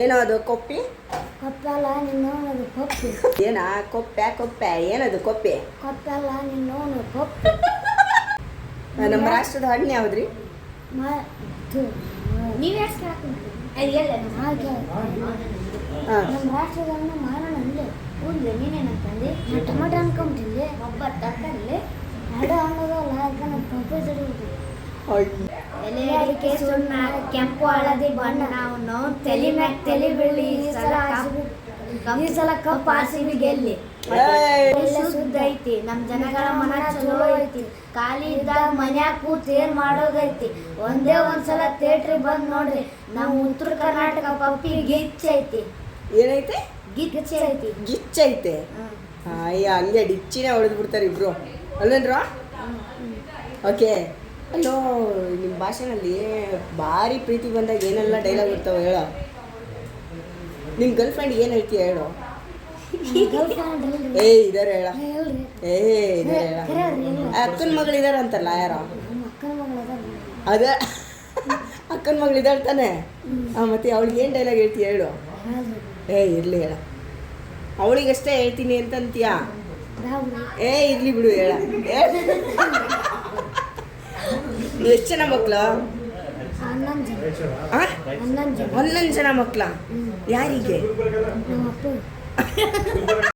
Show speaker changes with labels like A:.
A: ಏನೋ ಅದು ಕೊಪ್ಪಿ
B: ಕೊಪ್ಪಲ್ಲ ನಿನ್ನೋನದು ಕೊಪ್ಪಿ
A: ಏನಾ ಕೊಪ್ಪೆ ಏನದು ಕೊಪ್ಪೆ
B: ಕೊಪ್ಪಲ್ಲ ನಿನ್ನೋನು ಕೊಪ್ಪಿ
A: ನಮ್ಮ ರಾಷ್ಟ್ರದ ಹಣ್ಣು ಯಾವ್ದ್ರಿ
B: ನೀವು ನಮ್ಮ ರಾಷ್ಟ್ರದ ಹಣ್ಣು ಮಾರೋಣ ಅಲ್ಲೇ ಕೂದಲು ನೀನೇನಂತಂದು ನಾ ಟೊಮೆಟೊ ಅನ್ಕೊಂಬಿಟ್ಟಿದ್ದೆ ಒಬ್ಬ ತಕ್ಕಲ್ಲಿ ಎರಡು ಹಣ್ಣುದಲ್ಲ ಅದಕ್ಕೆ ನಮ್ಮ ಪಪ್ಪೆ ಜಡಿಬಿಟ್ಟು ಎಲೆ ಅಡಿಕೆ ಸುಣ್ಣ ಕೆಂಪು ಹಳದಿ ಬಣ್ಣ ನಾವು ತಲೆ ಮ್ಯಾಗ ತಲೆ ಬೆಳ್ಳಿ ಈ ಸಲ ಕಪ್ಪು ಆರ್ಸಿಬಿ ಗೆಲ್ಲಿ ಶುದ್ಧ ಐತಿ ನಮ್ಮ ಜನಗಳ ಮನ ಚಲೋ ಐತಿ ಖಾಲಿ ಇದ್ದಾಗ ಮನ್ಯಾಗ ಕೂತ್ ಏನ್ ಮಾಡೋದೈತಿ ಒಂದೇ ಒಂದ್ಸಲ ಥಿಯೇಟ್ರಿಗೆ ಬಂದ್ ನೋಡ್ರಿ ನಮ್ಮ ಉತ್ತರ ಕರ್ನಾಟಕ ಪಪ್ಪಿ ಗಿಚ್ಚೈತಿ
A: ಏನೈತೆ
B: ಗಿಚ್ಚೈತಿ
A: ಗಿಚ್ಚೈತೆ ಅಯ್ಯ ಹಂಗೆ ಡಿಚ್ಚಿನೇ ಹೊಡೆದು ಬಿಡ್ತಾರೆ ಇಬ್ರು ಅಲ್ಲೇನ್ರ ಓಕೆ ಅಲ್ಲೋ ನಿಮ್ಮ ಭಾಷೆನಲ್ಲಿ ಭಾರಿ ಪ್ರೀತಿ ಬಂದಾಗ ಏನೆಲ್ಲ ಡೈಲಾಗ್ ಇರ್ತಾವೆ ಹೇಳೋ ನಿಮ್ಮ ಗರ್ಲ್ ಫ್ರೆಂಡ್ ಏನು ಹೇಳ್ತೀಯ ಹೇಳು ಇದಾರೆ ಹೇಳ ಇದಾರೆ ಹೇಳ ಅಕ್ಕನ ಮಗಳು ಇದಾರ ಅಂತಲ್ಲ ಯಾರೋ ಅದ ಅಕ್ಕನ ಮಗಳು ಇದ್ದಾಳೆ ತಾನೆ ಮತ್ತೆ ಅವಳಿಗೆ ಏನು ಡೈಲಾಗ್ ಹೇಳ್ತೀಯ ಹೇಳು ಇರಲಿ ಹೇಳ ಅವಳಿಗಷ್ಟೇ ಹೇಳ್ತೀನಿ ಅಂತಂತೀಯಾ ಇರಲಿ ಬಿಡು ಹೇಳ ನೀವು ಎಷ್ಟು ಜನ ಮಕ್ಕಳು 11 ಜನ ಮಕ್ಕಳ ಯಾರಿಗೆ